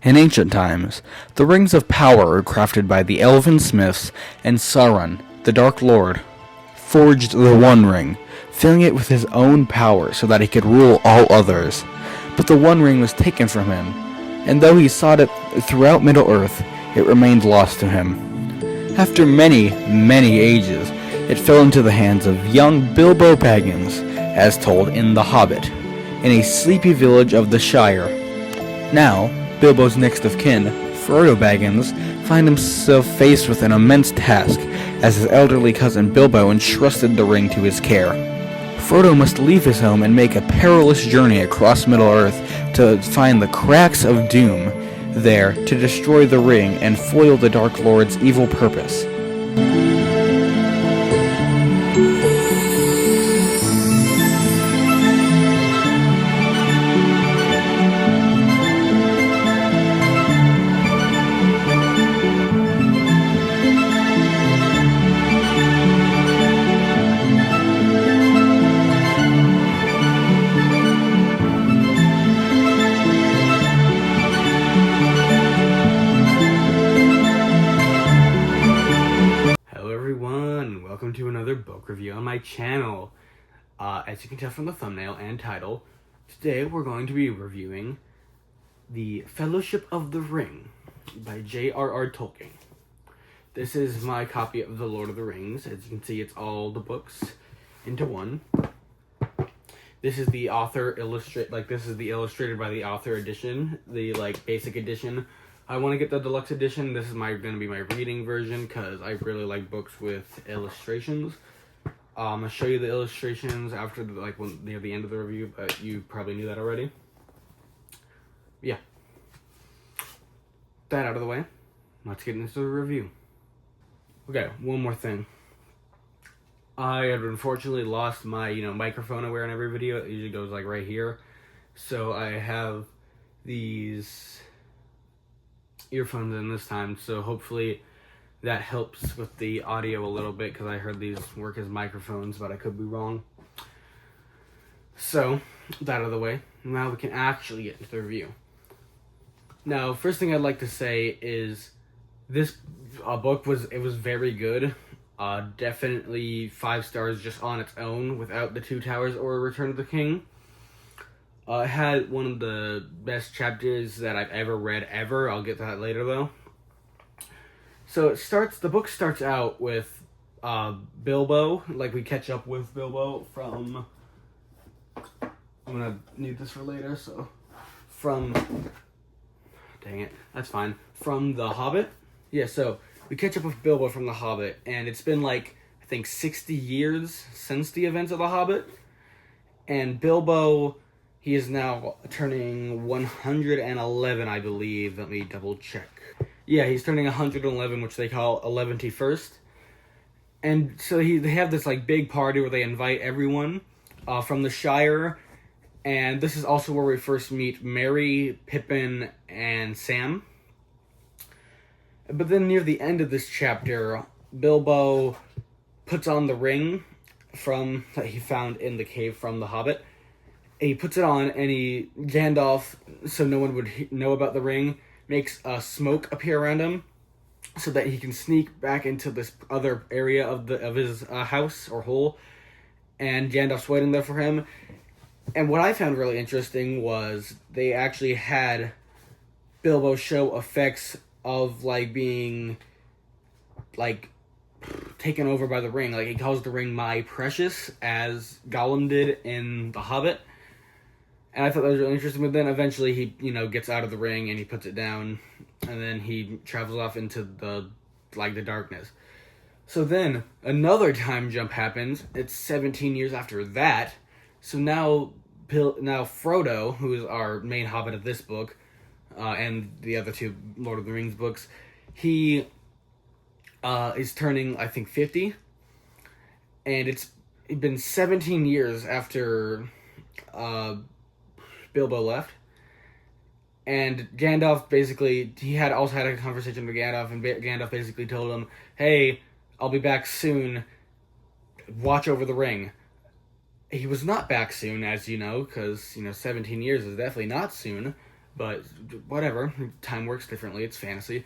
In ancient times, the Rings of Power were crafted by the Elven Smiths, and Sauron, the Dark Lord, forged the One Ring, filling it with his own power so that he could rule all others. But the One Ring was taken from him, and though he sought it throughout Middle-earth, it remained lost to him. After many, many ages, it fell into the hands of young Bilbo Baggins, as told in The Hobbit, in a sleepy village of the Shire. Now, Bilbo's next of kin, Frodo Baggins, finds himself faced with an immense task, as his elderly cousin Bilbo entrusted the ring to his care. Frodo must leave his home and make a perilous journey across Middle-earth to find the Cracks of Doom, there to destroy the ring and foil the Dark Lord's evil purpose. Welcome to another book review on my channel. As you can tell from the thumbnail and title, today we're going to be reviewing The Fellowship of the Ring by J.R.R. Tolkien. This is my copy of The Lord of the Rings. As you can see, it's all the books into one. This is the author this is the illustrated by the author edition, the basic edition. I want to get the deluxe edition. This is going to be my reading version because I really like books with illustrations. I'll show you the illustrations after near the end of the review, but you probably knew that already. Yeah. That out of the way, let's get into the review. Okay, one more thing. I have unfortunately lost my microphone I wear in every video. It usually goes right here. So I have these earphones in this time, so hopefully that helps with the audio a little bit, because I heard these work as microphones, but I could be wrong. So, that out of the way, now we can actually get into the review. Now, first thing I'd like to say is this book was very good. Definitely 5 stars just on its own, without the Two Towers or Return of the King. It had one of the best chapters that I've ever read ever. I'll get to that later though. So the book starts out with Bilbo, we catch up with Bilbo from, I'm gonna need this for later, so, dang it, that's fine, from The Hobbit. Yeah, so we catch up with Bilbo from The Hobbit, and it's been I think 60 years since the events of The Hobbit, and Bilbo, he is now turning 111, I believe. Let me double check. Yeah, he's turning 111, which they call 11th. And so they have this big party where they invite everyone from the Shire. And this is also where we first meet Merry, Pippin, and Sam. But then near the end of this chapter, Bilbo puts on the ring that he found in the cave from The Hobbit. He puts it on, and Gandalf, so no one would know about the ring, makes smoke appear around him, so that he can sneak back into this other area of his house or hole, and Gandalf's waiting there for him. And what I found really interesting was they actually had Bilbo show effects of being taken over by the ring. He calls the ring "my precious," as Gollum did in The Hobbit. And I thought that was really interesting, but then eventually he, gets out of the ring and he puts it down, and then he travels off into the darkness. So then another time jump happens. It's 17 years after that. So now Frodo, who is our main hobbit of this book, and the other two Lord of the Rings books, he is turning, I think, 50. And it's been 17 years after Bilbo left, and Gandalf he also had a conversation with Gandalf, and Gandalf basically told him, "Hey, I'll be back soon. Watch over the ring." He was not back soon, as you know, because 17 years is definitely not soon. But whatever, time works differently. It's fantasy.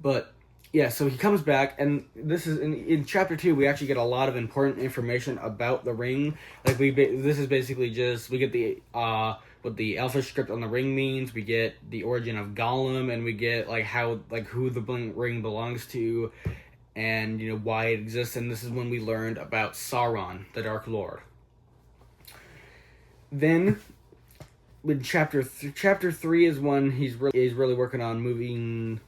But yeah, so he comes back, and this is in chapter 2. We actually get a lot of important information about the ring. Like this is basically just we get the what the Elfish script on the ring means. We get the origin of Gollum, and we get like how who the ring belongs to, and why it exists. And this is when we learned about Sauron, the Dark Lord. Then, with chapter 3 is when he's really working on moving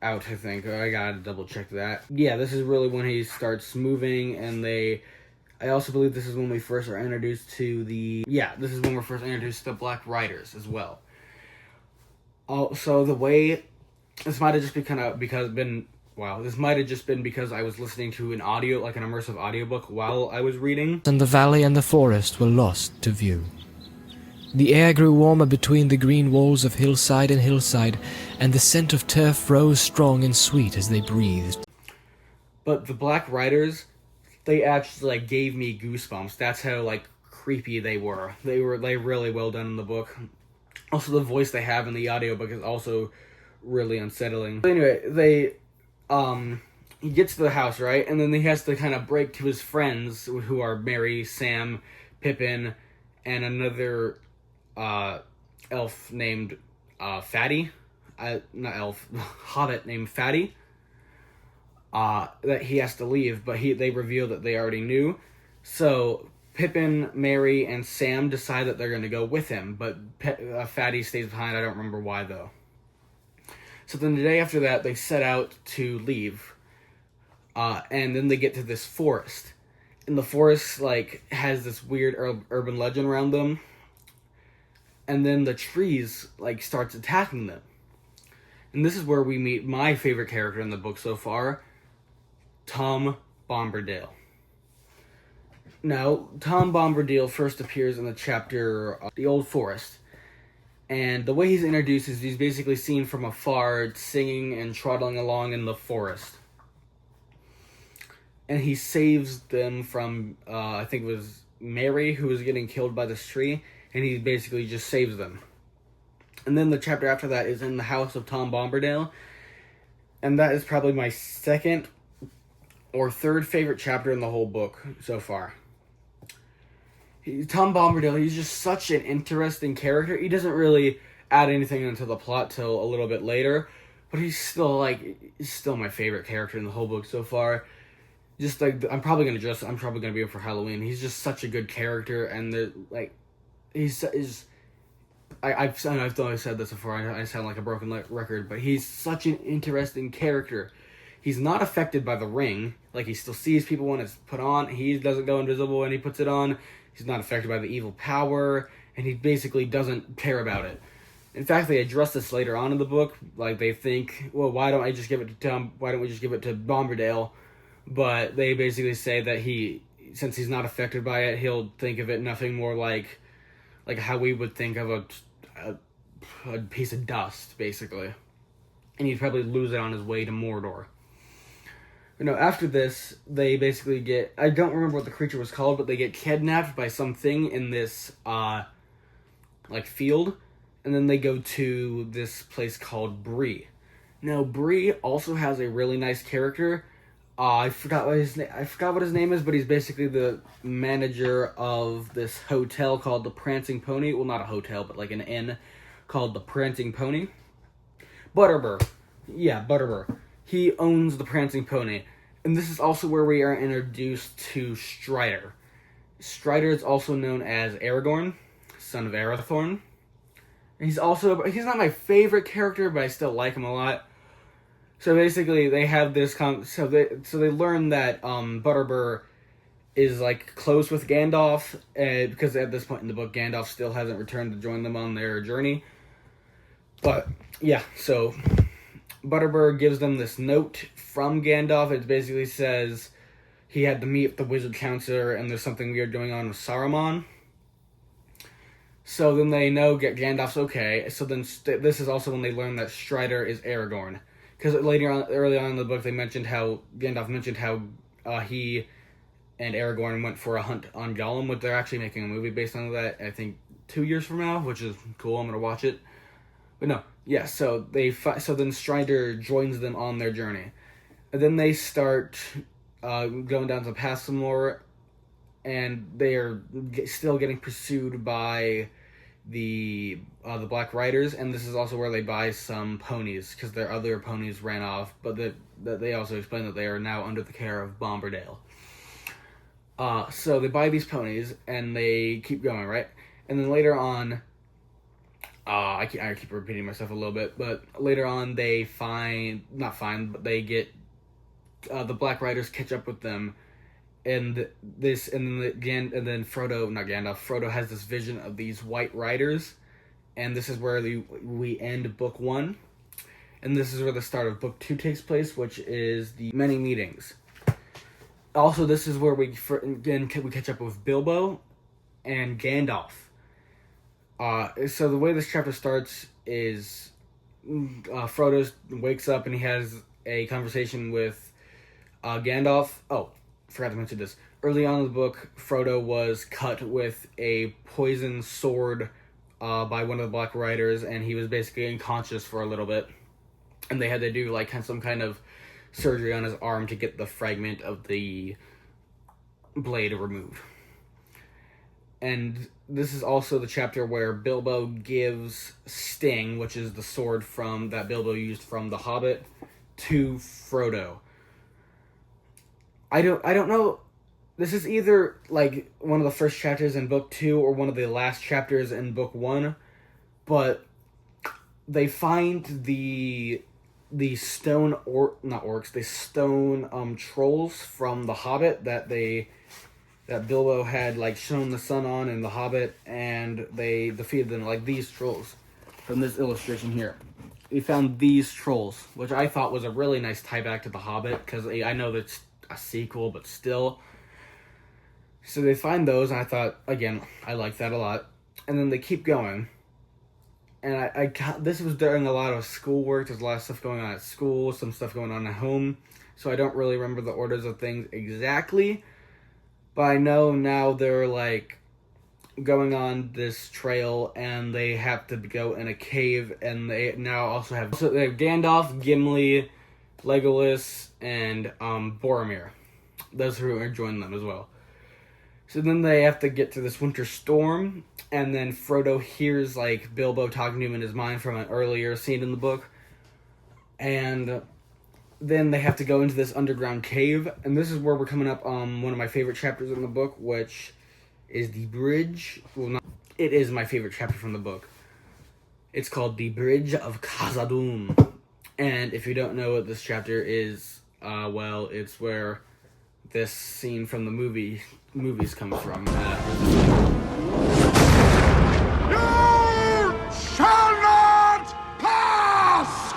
out, I think. I gotta double check that. Yeah, this is really when he starts moving, and I also believe this is when we first are introduced to this is when we're first introduced to the Black Riders as well. So the way, this might have just been this might have just been because I was listening to an immersive audiobook while I was reading. And the valley and the forest were lost to view. The air grew warmer between the green walls of hillside and hillside, and the scent of turf rose strong and sweet as they breathed. But the Black Riders, they actually gave me goosebumps. That's how creepy they were. They really well done in the book. Also, the voice they have in the audiobook is also really unsettling. But anyway, he gets to the house, right? And then he has to kind of break to his friends, who are Merry, Sam, Pippin, and another elf named Fatty. Not elf, hobbit named Fatty. That he has to leave, but they reveal that they already knew. So Pippin, Merry, and Sam decide that they're going to go with him, but Fatty stays behind. I don't remember why, though. So then the day after that, they set out to leave. And then they get to this forest. And the forest, has this weird urban legend around them. And then the trees, starts attacking them. And this is where we meet my favorite character in the book so far, Tom Bombadil. Now, Tom Bombadil first appears in the chapter The Old Forest. And the way he's introduced is he's basically seen from afar singing and trotting along in the forest. And he saves them from, I think it was Merry, who was getting killed by this tree. And he basically just saves them. And then the chapter after that is in the house of Tom Bombadil. And that is probably my second or third favorite chapter in the whole book so far. Tom Bombadil, he's just such an interesting character. He doesn't really add anything into the plot till a little bit later, but he's still my favorite character in the whole book so far. Just I'm probably gonna be him for Halloween. He's just such a good character, and I've always said this before. I sound like a broken record, but he's such an interesting character. He's not affected by the ring. He still sees people when it's put on. He doesn't go invisible when he puts it on. He's not affected by the evil power, and he basically doesn't care about it. In fact, they address this later on in the book. They think, well, why don't we just give it to Bombadil? But they basically say that since he's not affected by it, he'll think of it nothing more like how we would think of a piece of dust, basically. And he'd probably lose it on his way to Mordor. After this, they basically get, I don't remember what the creature was called, but they get kidnapped by something in this, field, and then they go to this place called Bree. Now, Bree also has a really nice character. I forgot what his name is, but he's basically the manager of this hotel called the Prancing Pony. Well, not a hotel, but an inn called the Prancing Pony. Butterbur. Yeah, Butterbur. He owns the Prancing Pony. And this is also where we are introduced to Strider. Strider is also known as Aragorn, son of Arathorn. He's not my favorite character, but I still like him a lot. So basically, they have this so they learn that Butterbur is close with Gandalf, because at this point in the book, Gandalf still hasn't returned to join them on their journey. But yeah, so Butterbur gives them this note from Gandalf. It basically says he had to meet the Wizard Counselor, and there's something weird going on with Saruman. So then they know Gandalf's okay. So then this is also when they learn that Strider is Aragorn. Because early on in the book, Gandalf mentioned how he and Aragorn went for a hunt on Gollum, but they're actually making a movie based on that. I think 2 years from now, which is cool. I'm gonna watch it. But no, yeah. So so then Strider joins them on their journey, and then they start going down to the pass some more, and they are still getting pursued by the Black Riders, and this is also where they buy some ponies because their other ponies ran off. But that they also explain that they are now under the care of Bomberdale. So they buy these ponies and they keep going, right? And then later on, I keep repeating myself a little bit, but later on they but they get the Black Riders catch up with them. And then Frodo has this vision of these white riders, and this is where we end book 1, and this is where the start of book 2 takes place, which is the many meetings. Also, this is where we catch up with Bilbo and Gandalf. So the way this chapter starts is Frodo wakes up and he has a conversation with Gandalf. Oh, forgot to mention this. Early on in the book, Frodo was cut with a poisoned sword by one of the Black Riders, and he was basically unconscious for a little bit. And they had to do some kind of surgery on his arm to get the fragment of the blade removed. And this is also the chapter where Bilbo gives Sting, which is the sword that Bilbo used from The Hobbit, to Frodo. I don't know. This is either one of the first chapters in book 2 or one of the last chapters in book 1, but they find the stone trolls from The Hobbit that Bilbo had shown the sun on in The Hobbit, and they defeated them, these trolls from this illustration here. We found these trolls, which I thought was a really nice tie back to The Hobbit, because I know that's a sequel, but still. So they find those, and I thought, again, I like that a lot. And then they keep going. And this was during a lot of schoolwork. There's a lot of stuff going on at school, some stuff going on at home. So I don't really remember the orders of things exactly. But I know now they're going on this trail, and they have to go in a cave, and they now also have Gandalf, Gimli, Legolas, and Boromir. Those who are joining them as well. So then they have to get to this winter storm, and then Frodo hears Bilbo talking to him in his mind from an earlier scene in the book. And then they have to go into this underground cave, and this is where we're coming up on one of my favorite chapters in the book, which is the bridge. It is my favorite chapter from the book. It's called The Bridge of Khazad-dûm. And if you don't know what this chapter is, it's where this scene from the movies comes from. You shall not pass!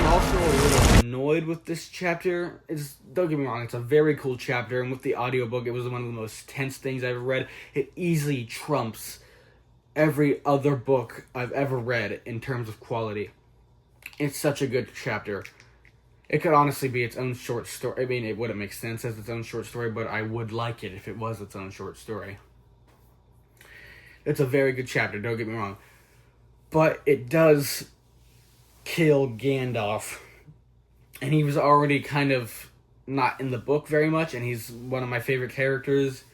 Also a little annoyed with this chapter. Don't get me wrong, it's a very cool chapter, and with the audiobook, it was one of the most tense things I've ever read. It easily trumps every other book I've ever read in terms of quality. It's such a good chapter. It could honestly be its own short story. I mean, it wouldn't make sense as its own short story, but I would like it if it was its own short story. It's a very good chapter, don't get me wrong. But it does kill Gandalf. And he was already kind of not in the book very much, and he's one of my favorite characters.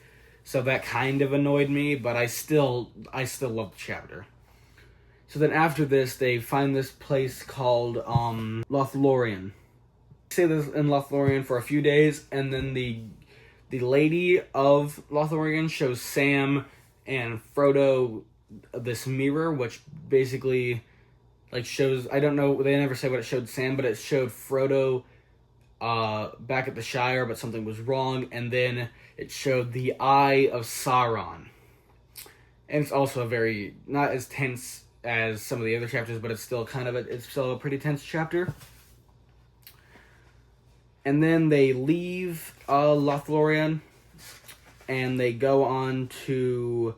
So that kind of annoyed me, but I still love the chapter. So then after this, they find this place called Lothlorien. They stay in Lothlorien for a few days, and then the lady of Lothlorien shows Sam and Frodo this mirror, which basically shows, I don't know, they never say what it showed Sam, but it showed Frodo back at the Shire, but something was wrong, and then it showed the Eye of Sauron. And it's also a very, not as tense as some of the other chapters, but it's still a pretty tense chapter. And then they leave Lothlorien, and they go on to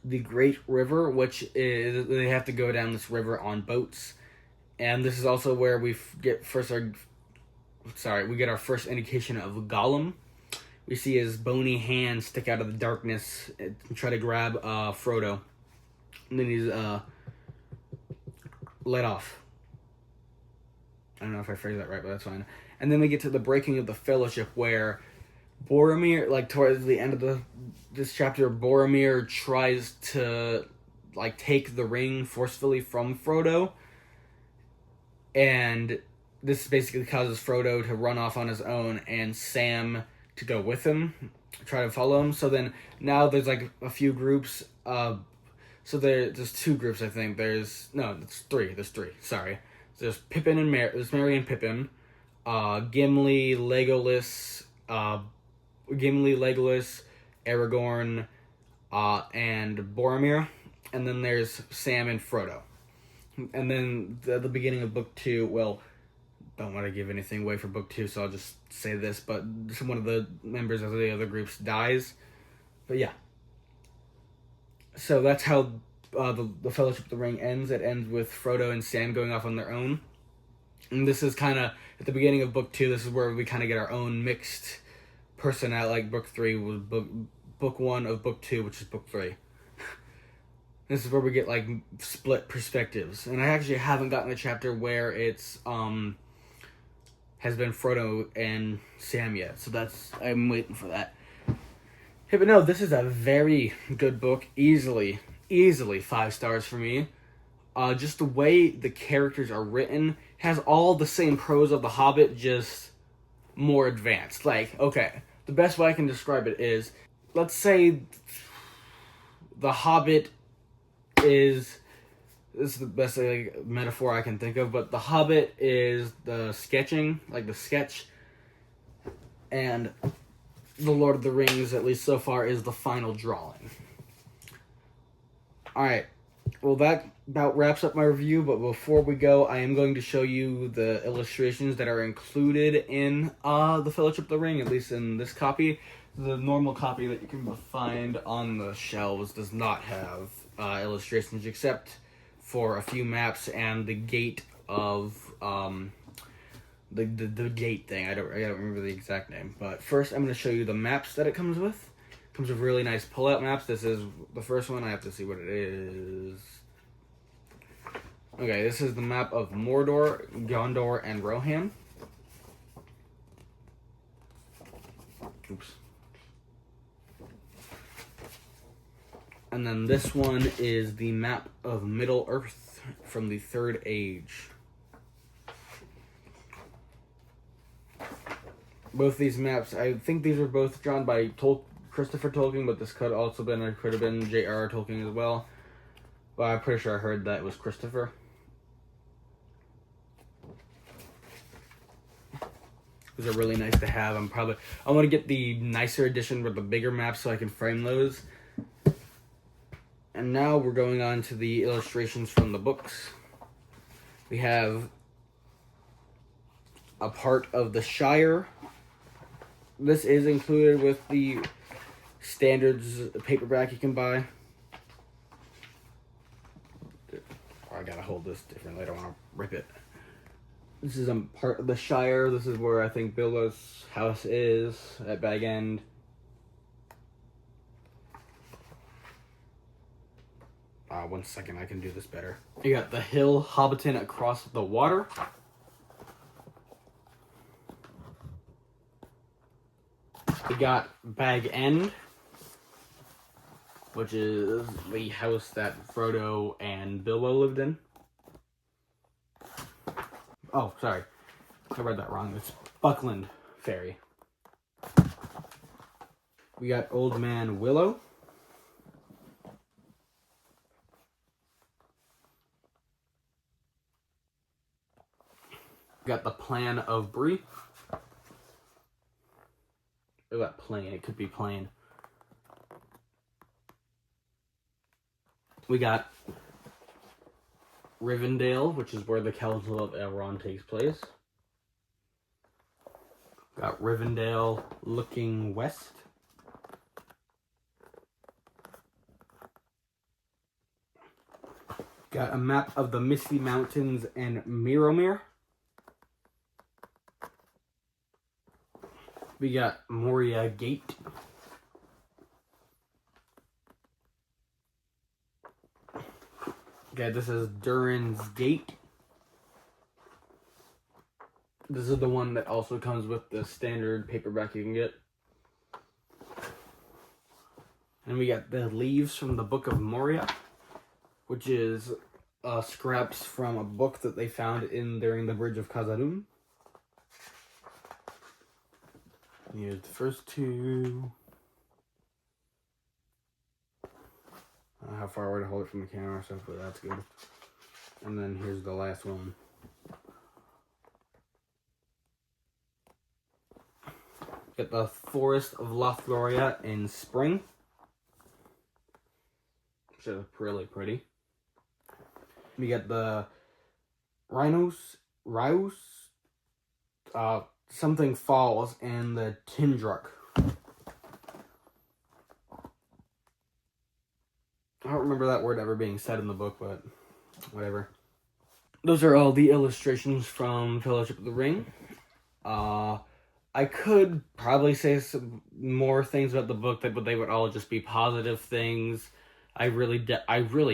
the Great River, which is they have to go down this river on boats, and this is also where we get our first indication of Gollum. We see his bony hand stick out of the darkness and try to grab Frodo, and then he's let off. I don't know if I phrased that right, but that's fine. And then we get to the breaking of the Fellowship, where Boromir, like towards the end of this chapter, Boromir tries to like take the ring forcefully from Frodo, and this basically causes Frodo to run off on his own and Sam to go with him, try to follow him. So then now there's like a few groups. So there's two groups, I think. There's three. There's three. Sorry. There's Pippin and there's Merry and Pippin, Gimli, Legolas, Aragorn, and Boromir, and then there's Sam and Frodo. And then at the beginning of book 2, well, don't want to give anything away for book 2, so I'll just say this, but one of the members of the other groups dies. But yeah. So that's how the Fellowship of the Ring ends. It ends with Frodo and Sam going off on their own. And this is kind of, at the beginning of book 2, this is where we kind of get our own mixed personality. Like book 3 was book 1 of book 2, which is book 3. This is where we get like split perspectives. And I actually haven't gotten a chapter where it's has been Frodo and Sam yet. So I'm waiting for that. Hey, but no, this is a very good book. Easily 5 stars for me. Just the way the characters are written has all the same prose of The Hobbit, just more advanced. Like, okay, the best way I can describe it is, let's say The Hobbit this is the best metaphor I can think of, but The Hobbit is the sketching, like the sketch, and The Lord of the Rings, at least so far, is the final drawing. Alright, well that about wraps up my review, but before we go, I am going to show you the illustrations that are included in the Fellowship of the Ring, at least in this copy. The normal copy that you can find on the shelves does not have illustrations, except for a few maps and the gate of the gate thing. I don't remember the exact name, but first I'm going to show you the maps that it comes with. It comes with really nice pull-out maps. This is the first one. I have to see what it is. Okay, this is the map of Mordor, Gondor, and Rohan. Oops. And then this one is the map of Middle-earth from the Third Age. Both these maps, I think these were both drawn by Christopher Tolkien, but this could have been J.R.R. Tolkien as well. But I'm pretty sure I heard that it was Christopher. These are really nice to have. I want to get the nicer edition with the bigger maps so I can frame those. And now we're going on to the illustrations from the books. We have a part of the Shire. This is included with the standards paperback you can buy. Oh, I gotta hold this differently. I don't want to rip it. This is a part of the Shire. This is where I think Bilbo's house is, at Bag End. One second, I can do this better. You got the hill Hobbiton across the water. We got Bag End, which is the house that Frodo and Bilbo lived in. Oh, sorry. I read that wrong. It's Buckland Ferry. We got Old Man Willow. We got the Plan of Bree. Or that plane, it could be plain. We got Rivendell, which is where the Council of Elrond takes place. Got Rivendell looking west. Got a map of the Misty Mountains and Miromir. We got Moria Gate. Okay, this is Durin's Gate. This is the one that also comes with the standard paperback you can get. And we got the Leaves from the Book of Moria, which is scraps from a book that they found during the Bridge of Khazad-dûm. Here's the first two. I don't know how far away to hold it from the camera, so hopefully that's good. And then here's the last one. Got the Forest of Lothlorien in spring, which is really pretty. We got the Rhinos, something Falls, and the Tindruk. I don't remember that word ever being said in the book, but whatever. Those are all the illustrations from Fellowship of the Ring. I could probably say some more things about the book, but they would all just be positive things. I really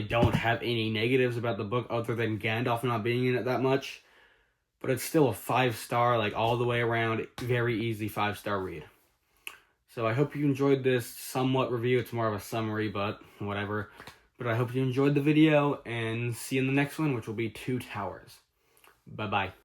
don't have any negatives about the book other than Gandalf not being in it that much. But it's still a 5-star, like all the way around, very easy 5-star read. So I hope you enjoyed this somewhat review. It's more of a summary, but whatever. But I hope you enjoyed the video, and see you in the next one, which will be Two Towers. Bye-bye.